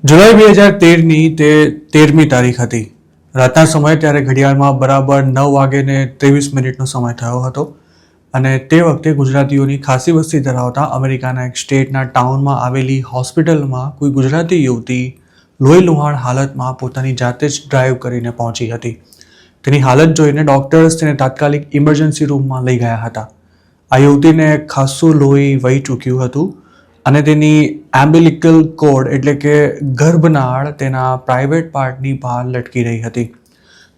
જુલાઈ 2013ની તે 13મી તારીખ હતી. રાતના સમયે ત્યારે ઘડિયાળમાં બરાબર 9:23 સમય થયો હતો અને તે વખતે ગુજરાતીઓની ખાસી વસ્તી ધરાવતા અમેરિકાના એક સ્ટેટના ટાઉનમાં આવેલી હોસ્પિટલમાં કોઈ ગુજરાતી યુવતી લોહીલુહાણ હાલતમાં પોતાની જાતે જ ડ્રાઈવ કરીને પહોંચી હતી. તેની હાલત જોઈને ડોક્ટર્સ તેને તાત્કાલિક ઇમરજન્સી રૂમમાં લઈ ગયા હતા. આ યુવતીને ખાસ્સું લોહી વહી ચૂક્યું હતું અને તેની એમ્બિલિકલ કોર્ડ એટલે કે ગર્ભનાળ તેના પ્રાઇવેટ પાર્ટની બહાર લટકી રહી હતી.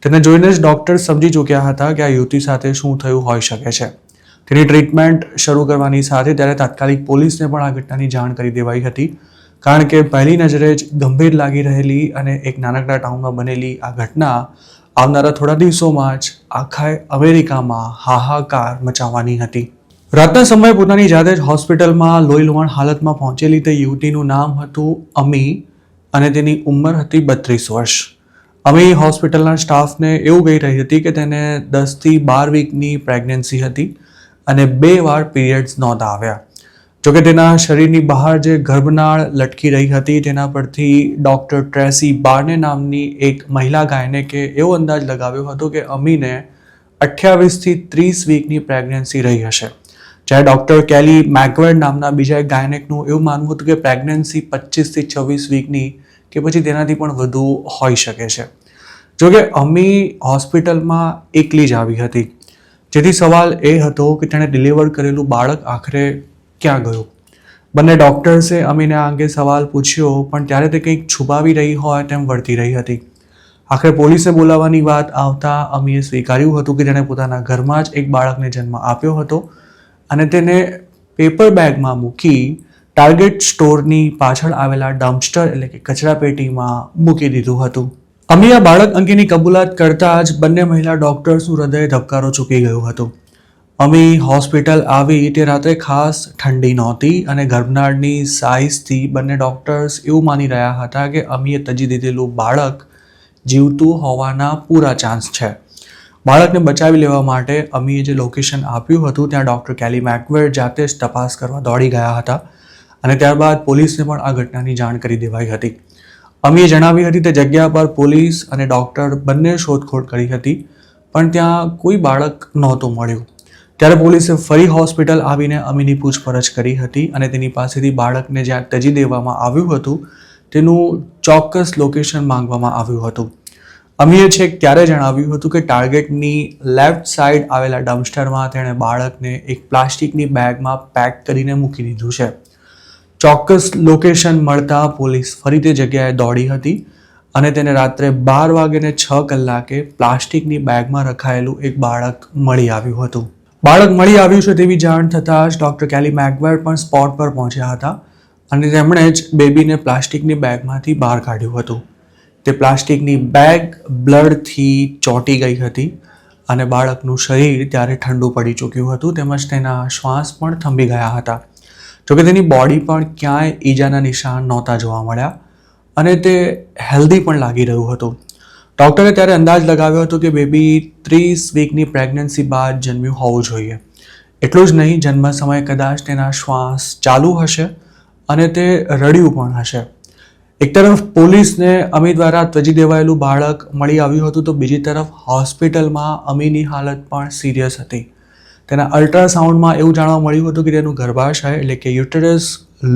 તેને જોઈને જ ડૉક્ટર સમજી ચૂક્યા હતા કે આ યુવતી સાથે શું થયું હોઈ શકે છે. તેની ટ્રીટમેન્ટ શરૂ કરવાની સાથે ત્યારે તાત્કાલિક પોલીસને પણ આ ઘટનાની જાણ કરી દેવાઈ હતી, કારણ કે પહેલી નજરે જ ગંભીર લાગી રહેલી અને એક નાનકડા ટાઉનમાં બનેલી આ ઘટના આવનારા થોડા દિવસોમાં જ આખા અમેરિકામાં હાહાકાર મચાવવાની હતી. રાતના સમયે પોતાની જાતે જ હોસ્પિટલમાં લોહીલુહાણ હાલતમાં પહોંચેલી તે યુવતીનું નામ હતું અમી અને તેની ઉંમર હતી 32 વર્ષ. અમી હોસ્પિટલના સ્ટાફને એવું કહી રહી હતી કે તેને 10 થી 12 વીકની પ્રેગ્નન્સી હતી અને 2 વાર પીરિયડ્સ નહોતા આવ્યા. જોકે તેના શરીરની બહાર જે ગર્ભનાળ લટકી રહી હતી તેના પરથી ડૉક્ટર ટ્રેસી બાર્ને નામની એક મહિલા ગાયનેકે એવો અંદાજ લગાવ્યો હતો કે અમીને 28 થી 30 વીકની પ્રેગ્નન્સી રહી હશે. જ્યારે ડૉક્ટર કેલી મેકવેર્ડ નામના બીજા એક ગાયનેકનું એવું માનવું હતું કે પ્રેગ્નન્સી 25 થી 26 વીકની કે પછી તેનાથી પણ વધુ હોઈ શકે છે. જોકે અમી હોસ્પિટલમાં એકલી જ આવી હતી, જેથી સવાલ એ હતો કે તેણે ડિલિવર કરેલું બાળક આખરે ક્યાં ગયું. બંને ડૉક્ટર્સે અમીને આ અંગે સવાલ પૂછ્યો, પણ ત્યારે તે કંઈક છુપાવી રહી હોય તેમ વર્તી રહી હતી. આખરે પોલીસે બોલાવવાની વાત આવતા અમીએ સ્વીકાર્યું હતું કે તેણે પોતાના ઘરમાં જ એક બાળકને જન્મ આપ્યો હતો અને તેને પેપર બેગમાં મૂકી ટાર્ગેટ સ્ટોરની પાછળ આવેલા ડમ્પસ્ટર એટલે કે કચરા પેટીમાં મૂકી દીધું હતું. અમી આ બાળક અંગેની કબૂલાત કરતાં જ બંને મહિલા ડૉક્ટર્સનું હૃદય ધબકારો ચૂકી ગયું હતું. અમી હોસ્પિટલ આવી તે રાત્રે ખાસ ઠંડી નહોતી અને ગર્ભનાળની સાઇઝથી બંને ડૉક્ટર્સ એવું માની રહ્યા હતા કે અમીએ તજી દીધેલું બાળક જીવતું હોવાના પૂરા ચાન્સ છે. બાળકને બચાવી લેવા માટે અમીએ જે લોકેશન આપ્યું હતું ત્યાં ડૉક્ટર કેલી મેકવેર્ડ જાતે જ તપાસ કરવા દોડી ગયા હતા અને ત્યારબાદ પોલીસને પણ આ ઘટનાની જાણ કરી દેવાઈ હતી. અમીએ જણાવી હતી તે જગ્યા પર પોલીસ અને ડૉક્ટર બંને શોધખોળ કરી હતી, પણ ત્યાં કોઈ બાળક નહોતું મળ્યું. ત્યારે પોલીસે ફરી હોસ્પિટલ આવીને અમીની પૂછપરછ કરી હતી અને તેની પાસેથી બાળકને જ્યાં તજી દેવામાં આવ્યું હતું તેનું ચોક્કસ લોકેશન માંગવામાં આવ્યું હતું. અમીએ છેક ત્યારે જણાવ્યું હતું કે ટાર્ગેટની લેફ્ટ સાઈડ આવેલા ડમ્પસ્ટરમાં તેણે બાળકને એક પ્લાસ્ટિકની બેગમાં પેક કરીને મૂકી દીધું છે. ચોક્કસ લોકેશન મળતા પોલીસ ફરી તે જગ્યાએ દોડી હતી અને તેને રાત્રે 12:06 પ્લાસ્ટિકની બેગમાં રખાયેલું એક બાળક મળી આવ્યું હતું. બાળક મળી આવ્યું છે તેવી જાણ થતાં જ ડૉક્ટર કેલી મેકવેર્ડ પણ સ્પોટ પર પહોંચ્યા હતા અને તેમણે જ બેબીને પ્લાસ્ટિકની બેગમાંથી બહાર કાઢ્યું હતું. તે પ્લાસ્ટિકની બેગ બ્લડથી ચોંટી ગઈ હતી અને બાળકનું શરીર ત્યારે ઠંડુ પડી ચૂક્યું હતું, તેમજ તેના શ્વાસ પણ થંભી ગયા હતા. જોકે તેની બોડી પણ ક્યાંય ઈજાના નિશાન નહોતા જોવા મળ્યા અને તે હેલ્ધી પણ લાગી રહ્યું હતું. ડૉક્ટરે ત્યારે અંદાજ લગાવ્યો હતો કે બેબી 30 વીકની પ્રેગ્નન્સી બાદ જન્મ્યું હોવું જોઈએ. એટલું જ નહીં, જન્મ સમયે કદાચ તેના શ્વાસ ચાલુ હશે અને તે રડ્યું પણ હશે. એક તરફ પોલીસને અમી દ્વારા ત્યજી દેવાયેલું બાળક મળી આવ્યું હતું તો બીજી તરફ હોસ્પિટલમાં અમીની હાલત પણ સિરિયસ હતી. તેના અલ્ટ્રાસાઉન્ડમાં એવું જાણવા મળ્યું હતું કે તેનું ગર્ભાશય એટલે કે યુટેરસ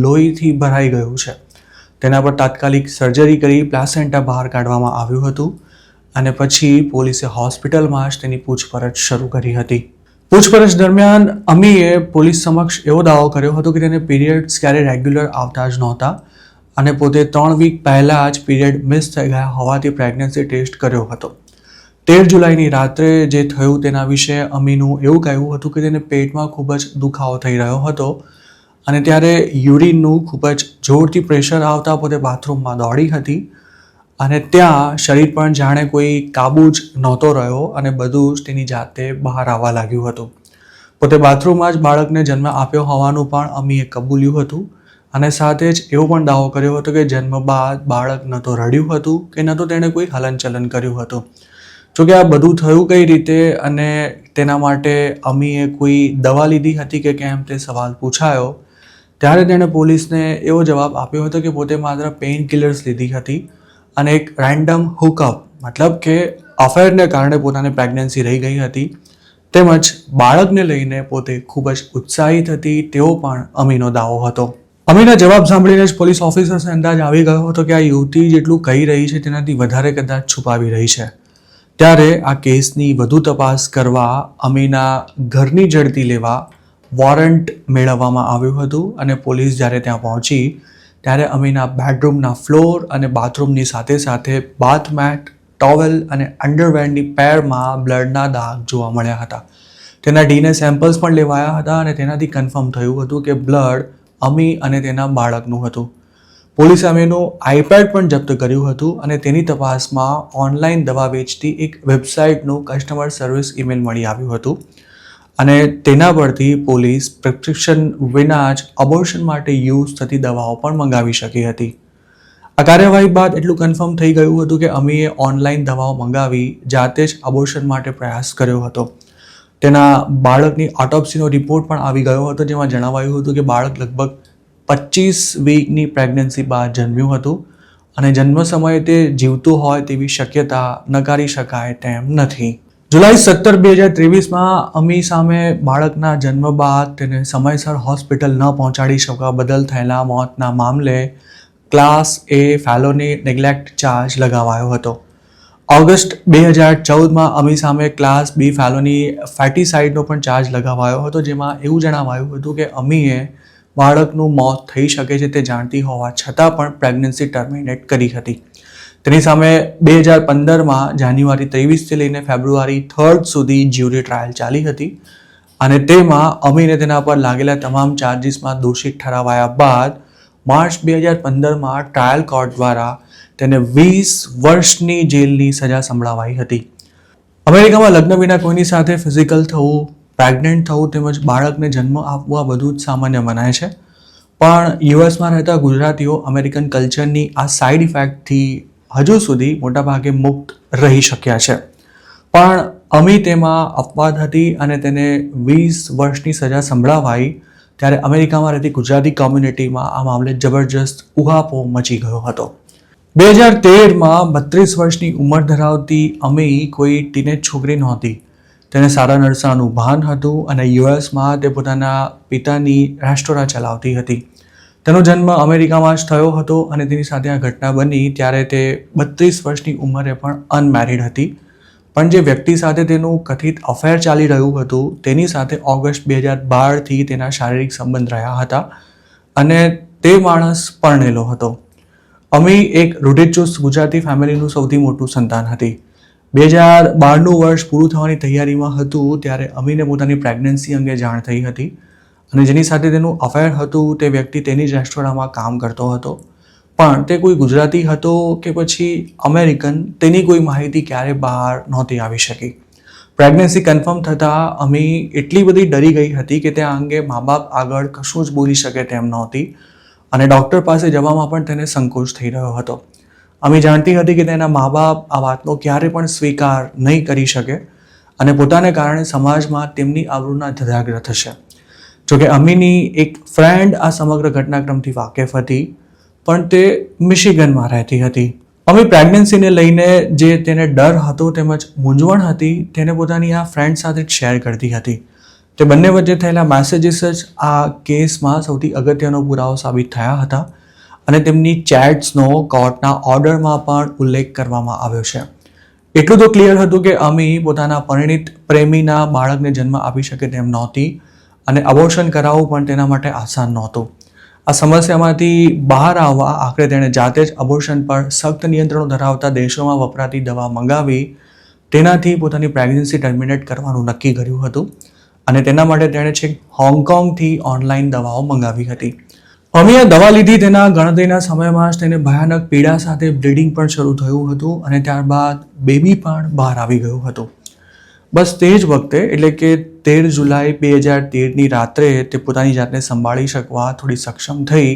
લોહીથી ભરાઈ ગયું છે. તેના પર તાત્કાલિક સર્જરી કરી પ્લાસેન્ટા બહાર કાઢવામાં આવ્યું હતું અને પછી પોલીસે હોસ્પિટલમાં જ તેની પૂછપરછ શરૂ કરી હતી. પૂછપરછ દરમિયાન અમીએ પોલીસ સમક્ષ એવો દાવો કર્યો હતો કે તેને પીરિયડ્સ ક્યારેય રેગ્યુલર આવતા જ નહોતા અને પોતે 3 વીક પહેલાં જ પીરિયડ મિસ થઈ ગયા હોવાથી પ્રેગ્નન્સી ટેસ્ટ કર્યો હતો. 13 જુલાઈની રાત્રે જે થયું તેના વિશે અમીનું એવું કહેવું હતું કે તેને પેટમાં ખૂબ જ દુખાવો થઈ રહ્યો હતો અને ત્યારે યુરિનનું ખૂબ જ જોરથી પ્રેશર આવતા પોતે બાથરૂમમાં દોડી હતી અને ત્યાં શરીર પણ જાણે કોઈ કાબુ જ નહોતો રહ્યો અને બધું જ તેની જાતે બહાર આવવા લાગ્યું હતું. પોતે બાથરૂમમાં જ બાળકને જન્મ આપ્યો હોવાનું પણ અમીએ કબૂલ્યું હતું અને સાથે જ એવો પણ દાવો કર્યો હતો કે જન્મ બાદ બાળક ન તો રડ્યું હતું કે ન તો તેણે કોઈ હલનચલન કર્યું હતું. જોકે આ બધું થયું કઈ રીતે અને તેના માટે અમીએ કોઈ દવા લીધી હતી કે કેમ તે સવાલ પૂછાયો ત્યારે તેણે પોલીસને એવો જવાબ આપ્યો હતો કે પોતે માત્ર પેઇન કિલર્સ લીધી હતી અને એક રેન્ડમ હુકઅપ મતલબ કે અફેરને કારણે પોતાને પ્રેગ્નન્સી રહી ગઈ હતી, તેમજ બાળકને લઈને પોતે ખૂબ જ ઉત્સાહિત હતી તેવો પણ અમીનો દાવો હતો. અમીના જવાબ સાંભળીને જ પોલીસ ઓફિસર્સને અંદાજ આવી ગયો હતો કે આ યુવતી જેટલું કહી રહી છે તેનાથી વધારે કદાચ છુપાવી રહી છે. ત્યારે આ કેસની વધુ તપાસ કરવા અમીના ઘરની ઝડપી લેવા વોરંટ મેળવવામાં આવ્યું હતું અને પોલીસ જ્યારે ત્યાં પહોંચી ત્યારે અમીના બેડરૂમના ફ્લોર અને બાથરૂમની સાથે સાથે બાથ મેટ, ટોવેલ અને અંડરવેરની પેરમાં બ્લડના દાગ જોવા મળ્યા હતા. તેના DNA સેમ્પલ્સ પણ લેવાયા હતા અને તેનાથી કન્ફર્મ થયું હતું કે બ્લડ અમી અને તેના બાળકનું હતું. પોલીસે અમીનું આઈપેડ પણ જપ્ત કર્યું હતું અને તેની તપાસમાં ઓનલાઈન દવા વેચતી એક વેબસાઇટનું કસ્ટમર સર્વિસ ઈમેલ મળી આવ્યું હતું અને તેના પરથી પોલીસ પ્રિસ્ક્રિપ્શન વિના જ અબોર્શન માટે યુઝ થતી દવાઓ પણ મંગાવી શકી હતી. આ કાર્યવાહી બાદ એટલું કન્ફર્મ થઈ ગયું હતું કે અમીએ ઓનલાઈન દવાઓ મંગાવી જાતે જ અબોર્શન માટે પ્રયાસ કર્યો હતો. તેના બાળકની ઓટોપ્સીનો રિપોર્ટ પણ આવી ગયો હતો જેમાં જણાવાયું હતું કે બાળક લગભગ 25 વીકની પ્રેગ્નન્સી બાદ જન્મ્યું હતું અને જન્મ સમયે તે જીવતું હોય તેવી શક્યતા નકારી શકાય તેમ નથી. જુલાઈ 17, 2023માં અમી સામે બાળકના જન્મ બાદ તેને સમયસર હોસ્પિટલ ન પહોંચાડી શકવા બદલ થયેલા મોતના મામલે ક્લાસ A ફેલોની નેગ્લેક્ટ ચાર્જ લગાવાયો હતો. ઓગસ્ટ 2014માં અમી સામે ક્લાસ B ફેલોની ફેટીસાઇડનો પણ ચાર્જ લગાવાયો હતો જેમાં એવું જણાવાયું હતું કે અમીએ બાળકનું મોત થઈ શકે છે તે જાણતી હોવા છતાં પણ પ્રેગ્નન્સી ટર્મિનેટ કરી હતી. તેની સામે 2015માં જાન્યુઆરી 23થી લઈને ફેબ્રુઆરી 3 સુધી જ્યુરી ટ્રાયલ ચાલી હતી અને તેમાં અમીને તેના પર લાગેલા તમામ ચાર્જિસમાં દોષિત ઠરાવાયા બાદ માર્ચ 2015માં ટ્રાયલ કોર્ટ દ્વારા તેને 20 વર્ષની જેલની સજા સંભળાવાઈ હતી. અમેરિકામાં લગ્ન વિના કોઈની સાથે ફિઝિકલ થવું, પ્રેગ્નન્ટ થવું તેમજ બાળકને જન્મ આપવું આ બધું જ સામાન્ય મનાય છે, પણ યુએસમાં રહેતા ગુજરાતીઓ અમેરિકન કલ્ચરની આ સાઇડ ઇફેક્ટથી હજુ સુધી મોટાભાગે મુક્ત રહી શક્યા છે. પણ અમી તેમાં અપવાદ હતી અને તેને 20 વર્ષની સજા સંભળાવાઈ ત્યારે અમેરિકામાં રહેતી ગુજરાતી કોમ્યુનિટીમાં આ મામલે જબરજસ્ત ઉહાપોહ મચી ગયો હતો. 2013માં 32 વર્ષની ઉંમર ધરાવતી અમી કોઈ ટીનેજ છોકરી નહોતી. તેને સારા નરસાનું ભાન હતું અને યુએસમાં તે પોતાના પિતાની રેસ્ટોરાં ચલાવતી હતી. તેનો જન્મ અમેરિકામાં જ થયો હતો અને તેની સાથે આ ઘટના બની ત્યારે તે 32 વર્ષની ઉંમરે પણ અનમેરિડ હતી. પણ જે વ્યક્તિ સાથે તેનું કથિત અફેર ચાલી રહ્યું હતું તેની સાથે ઓગસ્ટ 2012થી તેના શારીરિક સંબંધ રહ્યા હતા અને તે માણસ પરણેલો હતો. અમી એક રૂઢિચુસ્ત ગુજરાતી ફેમિલીનું સૌથી મોટું સંતાન હતી. 2012નું વર્ષ પૂરું થવાની તૈયારીમાં હતું ત્યારે અમીને પોતાની પ્રેગ્નન્સી અંગે જાણ થઈ હતી અને જેની સાથે તેનું અફેર હતું તે વ્યક્તિ તેની જ રેસ્ટોરાંમાં કામ કરતો હતો, પણ તે કોઈ ગુજરાતી હતો કે પછી અમેરિકન તેની કોઈ માહિતી ક્યારે બહાર નહોતી આવી શકી. પ્રેગ્નન્સી કન્ફર્મ થતાં અમી એટલી બધી ડરી ગઈ હતી કે તે અંગે મા બાપ આગળ કશું જ બોલી શકે તેમ નહોતી અને ડૉક્ટર પાસે જવામાં પણ તેને સંકોચ થઈ રહ્યો હતો. અમી જાણતી હતી કે તેના મા બાપ આ વાતનો ક્યારે પણ સ્વીકાર નહીં કરી શકે અને પોતાને કારણે સમાજમાં તેમની આબરૂના ધજાગરા થશે. જોકે અમીની એક ફ્રેન્ડ આ સમગ્ર ઘટનાક્રમથી વાકેફ હતી, પણ તે મિશિગનમાં રહેતી હતી. અમી પ્રેગ્નન્સીને લઈને જે તેને ડર હતો તેમજ મૂંઝવણ હતી તેને પોતાની આ ફ્રેન્ડ સાથે જ શેર કરતી હતી. તે બંને વચ્ચે થયેલા મેસેજીસ જ આ કેસમાં સૌથી અગત્યનો પુરાવો સાબિત થયા હતા અને તેમની ચેટ્સનો કોર્ટના ઓર્ડરમાં પણ ઉલ્લેખ કરવામાં આવ્યો છે. એટલું તો ક્લિયર હતું કે અમી પોતાના પરિણીત પ્રેમીના બાળકને જન્મ આપી શકે તેમ નહોતી અને અબોર્શન કરાવવું પણ તેના માટે આસાન નહોતું. આ સમસ્યામાંથી બહાર આવવા આખરે તેણે જાતે જ અબોર્શન પર સખ્ત નિયંત્રણો ધરાવતા દેશોમાં વપરાતી દવા મંગાવી તેનાથી પોતાની પ્રેગ્નન્સી ટર્મિનેટ કરવાનું નક્કી કર્યું હતું અને તેના માટે તેણે છેક હોંગકોંગથી ઓનલાઈન દવાઓ મંગાવી હતી. અમીએ દવા લીધી તેના ગણતરીના સમયમાં જ તેને ભયાનક પીડા સાથે બ્લીડિંગ પણ શરૂ થયું હતું અને ત્યારબાદ બેબી પણ બહાર આવી ગયું હતું. બસ તે જ વખતે એટલે કે 13 જુલાઈ 2013ની રાત્રે તે પોતાની જાતને સંભાળી શકવા થોડી સક્ષમ થઈ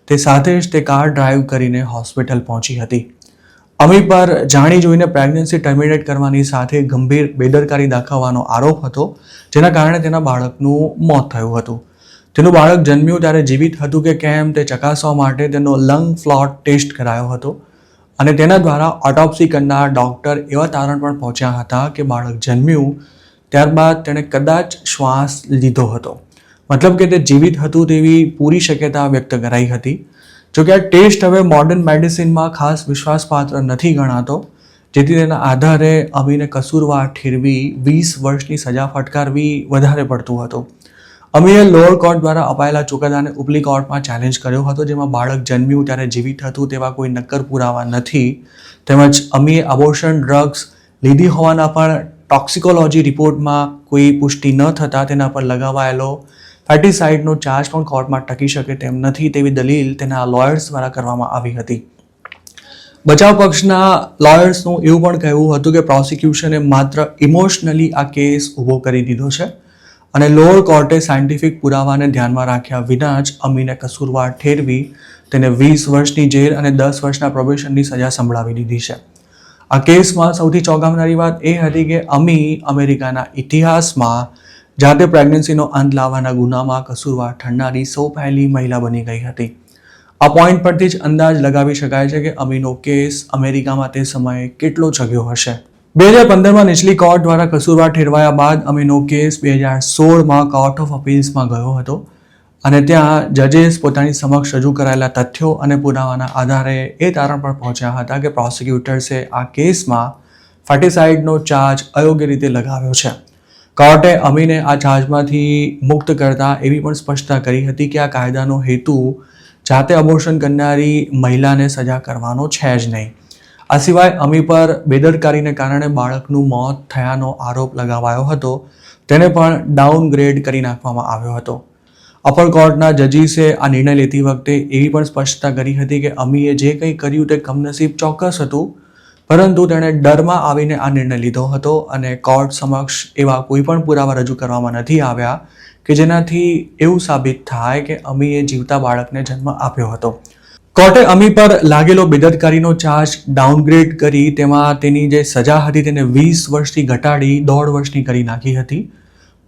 તે સાથે જ તે કાર ડ્રાઈવ કરીને હોસ્પિટલ પહોંચી હતી. અમી પર જાણી જોઈને પ્રેગ્નન્સી ટર્મિનેટ કરવાની સાથે ગંભીર બેદરકારી દાખવવાનો આરોપ હતો જેના કારણે તેના બાળકનું મોત થયું હતું. તેનું બાળક જન્મ્યું ત્યારે જીવિત હતું કે કેમ તે ચકાસવા માટે તેનો લંગ ફ્લોટ ટેસ્ટ કરાયો હતો અને તેના દ્વારા ઓટોપ્સી કરનાર ડૉક્ટર એવા તારણ પર પહોંચ્યા હતા કે બાળક જન્મ્યું ત્યારબાદ તેણે કદાચ શ્વાસ લીધો હતો, મતલબ કે તે જીવિત હતું તેવી પૂરી શક્યતા વ્યક્ત કરાઈ હતી. જોકે આ ટેસ્ટ હવે મોડર્ન મેડિસિનમાં ખાસ વિશ્વાસપાત્ર નથી ગણાતો, જેથી તેના આધારે અમીને કસૂરવાર ઠેરવી 20 વર્ષની સજા ફટકારવી વધારે પડતું હતું. અમીએ લોઅર કોર્ટ દ્વારા અપાયેલા ચુકાદાને ઉપલી કોર્ટમાં ચેલેન્જ કર્યો હતો, જેમાં બાળક જન્મ્યું ત્યારે જીવિત હતું તેવા કોઈ નક્કર પુરાવા નથી, તેમજ અમીએ અબોર્શન ડ્રગ્સ લીધી હોવાના પણ ટોક્સિકોલોજી રિપોર્ટમાં કોઈ પુષ્ટિ ન થતાં તેના પર લગાવાયેલો ફેટિસાઇડનો ચાર્જ પણ કોર્ટમાં ટકી શકે તેમ નથી તેવી દલીલ તેના લોયર્સ દ્વારા કરવામાં આવી હતી. બચાવ પક્ષના લોયર્સનું એવું પણ કહેવું હતું કે પ્રોસિક્યુશને માત્ર ઇમોશનલી આ કેસ ઊભો કરી દીધો છે અને લોઅર કોર્ટે સાયન્ટિફિક પુરાવાને ધ્યાનમાં રાખ્યા વિના જ અમીને કસૂરવાર ઠેરવી તેને 20 વર્ષની જેલ અને 10 વર્ષના પ્રોબેશનની સજા સંભળાવી દીધી છે. આ કેસમાં સૌથી ચોંકાવનારી વાત એ હતી કે અમી અમેરિકાના ઇતિહાસમાં જાતે પ્રેગ્નન્સીનો અંત લાવવાના ગુનામાં કસૂરવાર ઠરનારી સૌ પહેલી મહિલા બની ગઈ હતી. આ પોઈન્ટ પરથી જ અંદાજ લગાવી શકાય છે કે અમીનો કેસ અમેરિકામાં તે સમયે કેટલો ચગ્યો હશે. 2015માં નીચલી કોર્ટ દ્વારા કસૂરવાર ઠેરવાયા બાદ અમીનો કેસ 2016માં કોર્ટ ઓફ અપીલ્સમાં ગયો હતો અને ત્યાં જજેસ પોતાની સમક્ષ રજૂ કરાયેલા તથ્યો અને પુરાવાના આધારે એ તારણ પર પહોંચ્યા હતા કે પ્રોસિક્યુટર્સે આ કેસમાં ફેટિસાઇડનો ચાર્જ અયોગ્ય રીતે લગાવ્યો છે. કોર્ટે અમીને આ ચાર્જમાંથી મુક્ત કરતા એવી પણ સ્પષ્ટતા કરી હતી કે આ કાયદાનો હેતુ જાતે અબોર્શન કરનારી મહિલાને સજા કરવાનો છે જ નહીં. આ સિવાય અમી પર બેદરકારીને કારણે બાળકનું મોત થયાનો આરોપ લગાવાયો હતો, તેને પણ ડાઉનગ્રેડ કરી નાખવામાં આવ્યો હતો. અપર કોર્ટના જજીસે આ નિર્ણય લેતી વખતે એવી પણ સ્પષ્ટતા કરી હતી કે અમીએ જે કંઈ કર્યું તે કમનસીબ ચોક્કસ હતું, પરંતુ તેણે ડરમાં આવીને આ નિર્ણય લીધો હતો અને કોર્ટ સમક્ષ એવા કોઈ પણ પુરાવા રજૂ કરવામાં નથી આવ્યા કે જેનાથી એવું સાબિત થાય કે અમીએ જીવતા બાળકને જન્મ આપ્યો હતો. કોર્ટે અમી પર લાગેલો બેદરકારીનો ચાર્જ ડાઉનગ્રેડ કરી તેમાં તેની જે સજા હતી તેને 20 વર્ષથી ઘટાડી 1.5 વર્ષની કરી નાખી હતી.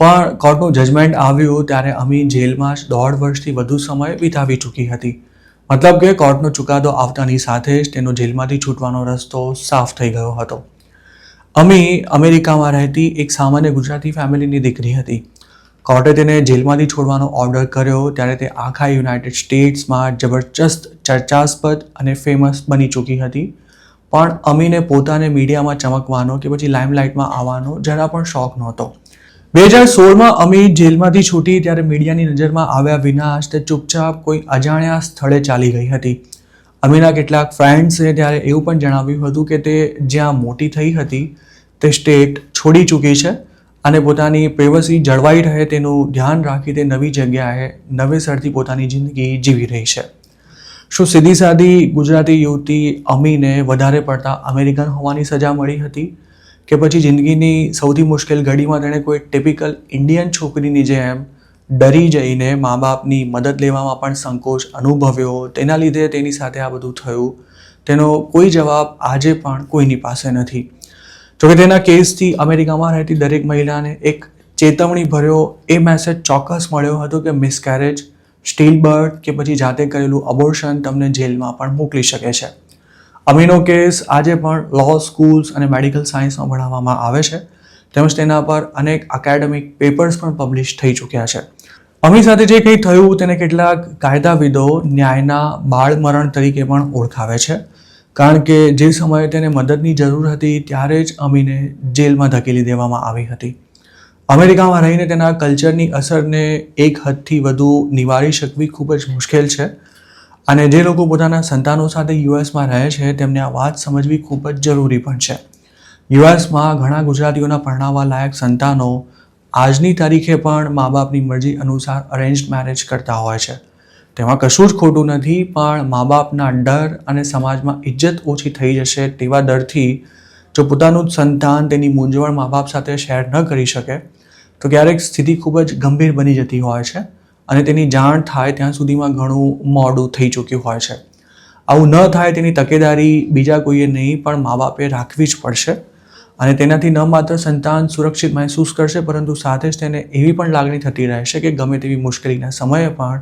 પણ કોર્ટનું જજમેન્ટ આવ્યું ત્યારે અમી જેલમાં જ 1.5 વર્ષથી વધુ સમય વિતાવી ચૂકી હતી. મતલબ કે કોર્ટનો ચુકાદો આવતાની સાથે જ તેનો જેલમાંથી છૂટવાનો રસ્તો સાફ થઈ ગયો હતો. અમી અમેરિકામાં રહેતી એક સામાન્ય ગુજરાતી ફેમિલીની દીકરી હતી. કોર્ટે તેને જેલમાંથી છોડવાનો ઓર્ડર કર્યો ત્યારે તે આખા યુનાઇટેડ સ્ટેટ્સમાં જબરજસ્ત ચર્ચાસ્પદ અને ફેમસ બની ચૂકી હતી. પણ અમીને પોતાને મીડિયામાં ચમકવાનો કે પછી લાઇમલાઇટમાં આવવાનો જરા પણ શોખ નહોતો. 2016માં અમી જેલમાંથી છૂટી ત્યારે મીડિયાની નજરમાં આવ્યા વિના જ તે ચૂપચાપ કોઈ અજાણ્યા સ્થળે ચાલી ગઈ હતી. અમીના કેટલાક ફ્રેન્ડ્સે ત્યારે એવું પણ જણાવ્યું હતું કે તે જ્યાં મોટી થઈ હતી તે સ્ટેટ છોડી ચૂકી છે અને પોતાની પ્રાઇવસી જળવાઈ રહે તેનું ધ્યાન રાખી તે નવી જગ્યાએ નવેસરથી પોતાની જિંદગી જીવી રહી છે. શું સીધી સાદી ગુજરાતી યુવતી અમીને વધારે પડતા અમેરિકન હોવાની સજા મળી હતી કે પછી જિંદગીની સૌથી મુશ્કેલ ઘડીમાં તેણે કોઈ ટિપિકલ ઇન્ડિયન છોકરીની જેમ ડરી જઈને મા બાપની મદદ લેવામાં પણ સંકોચ અનુભવ્યો, તેના લીધે તેની સાથે આ બધું થયું? તેનો કોઈ જવાબ આજે પણ કોઈની પાસે નથી. જોકે તેના કેસથી અમેરિકામાં રહેતી દરેક મહિલાને એક ચેતવણી ભર્યો એ મેસેજ ચોક્કસ મળ્યો હતો કે મિસકેરેજ, સ્ટીલ બર્થ કે પછી જાતે કરેલું અબોર્શન તમને જેલમાં પણ મોકલી શકે છે. અમીનો કેસ આજે પણ લો સ્કૂલ્સ અને મેડિકલ સાયન્સમાં ભણાવવામાં આવે છે, તેમજ તેના પર અનેક એકેડેમિક પેપર્સ પણ પબ્લિશ થઈ ચૂક્યા છે. અમી સાથે જે કંઈ થયું તેને કેટલાક કાયદાવિદો ન્યાયના બાળમરણ તરીકે પણ ઓળખાવે છે, કારણ કે જે સમયે તેને મદદની જરૂર હતી ત્યારે જ અમીને જેલમાં ધકેલી દેવામાં આવી હતી. અમેરિકામાં રહીને તેના કલ્ચરની અસરને એક હદથી વધુ નિવારી શકવી ખૂબ જ મુશ્કેલ છે અને જે લોકો પોતાના સંતાનો સાથે યુએસમાં રહે છે તેમને આ વાત સમજવી ખૂબ જ જરૂરી પણ છે. યુએસમાં ઘણા ગુજરાતીઓના પરણાવવા લાયક સંતાનો આજની તારીખે પણ મા બાપની મરજી અનુસાર અરેન્જડ મેરેજ કરતા હોય છે. તેમાં કશું જ ખોટું નથી, પણ મા બાપના ડર અને સમાજમાં ઇજ્જત ઓછી થઈ જશે તેવા ડરથી જો પોતાનું જ સંતાન તેની મૂંઝવણ મા બાપ સાથે શેર ન કરી શકે તો ક્યારેક સ્થિતિ ખૂબ જ ગંભીર બની જતી હોય છે અને તેની જાણ થાય ત્યાં સુધીમાં ઘણું મોડું થઈ ચૂક્યું હોય છે. આવું ન થાય તેની તકેદારી બીજા કોઈએ નહીં પણ મા બાપે રાખવી જ પડશે. અને તેનાથી ન માત્ર સંતાન સુરક્ષિત મહેસૂસ કરશે પરંતુ સાથે જ તેને એવી પણ લાગણી થતી રહેશે કે ગમે તેવી મુશ્કેલીના સમયે પણ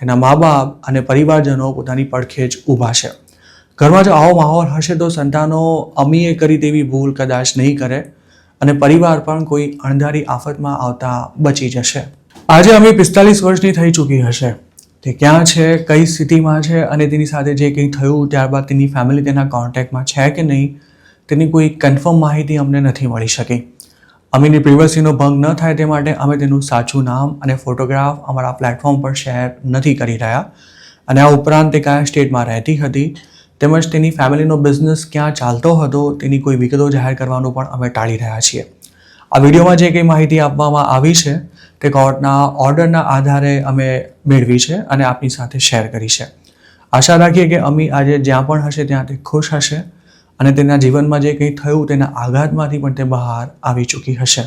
તેના મા બાપ અને પરિવારજનો પોતાની પડખે જ ઊભા છે. ઘરમાં જો આવો માહોલ હશે તો સંતાનો અમીએ કરી તેવી ભૂલ કદાચ નહીં કરે અને પરિવાર પણ કોઈ અણધારી આફતમાં આવતા બચી જશે. આજે અમી 45 વર્ષની થઈ ચૂકી હશે. તે ક્યાં છે, કઈ સ્થિતિમાં છે અને તેની સાથે જે કંઈ થયું ત્યારબાદ તેની ફેમિલી તેના કોન્ટેક્ટમાં છે કે નહીં તેની કોઈ કન્ફર્મ માહિતી અમને નથી મળી શકી. અમીની પ્રિવસીનો ભંગ ન થાય તે માટે અમે તેનું સાચું નામ અને ફોટોગ્રાફ અમારા પ્લેટફોર્મ પર શેર નથી કરી રહ્યા અને આ ઉપરાંત તે કયા સ્ટેટમાં રહેતી હતી તેમજ તેની ફેમિલીનો બિઝનેસ ક્યાં ચાલતો હતો તેની કોઈ વિગતો જાહેર કરવાનું પણ અમે ટાળી રહ્યા છીએ. આ વિડીયોમાં જે કંઈ માહિતી આપવામાં આવી છે તે કોર્ટના ઓર્ડરના આધારે અમે મેળવી છે અને આપની સાથે શેર કરી છે. આશા રાખીએ કે અમી આજે જ્યાં પણ હશે ત્યાં તે ખુશ હશે અને તેના જીવનમાં જે કંઈ થયું તેના આઘાતમાંથી પણ તે બહાર આવી ચૂકી હશે.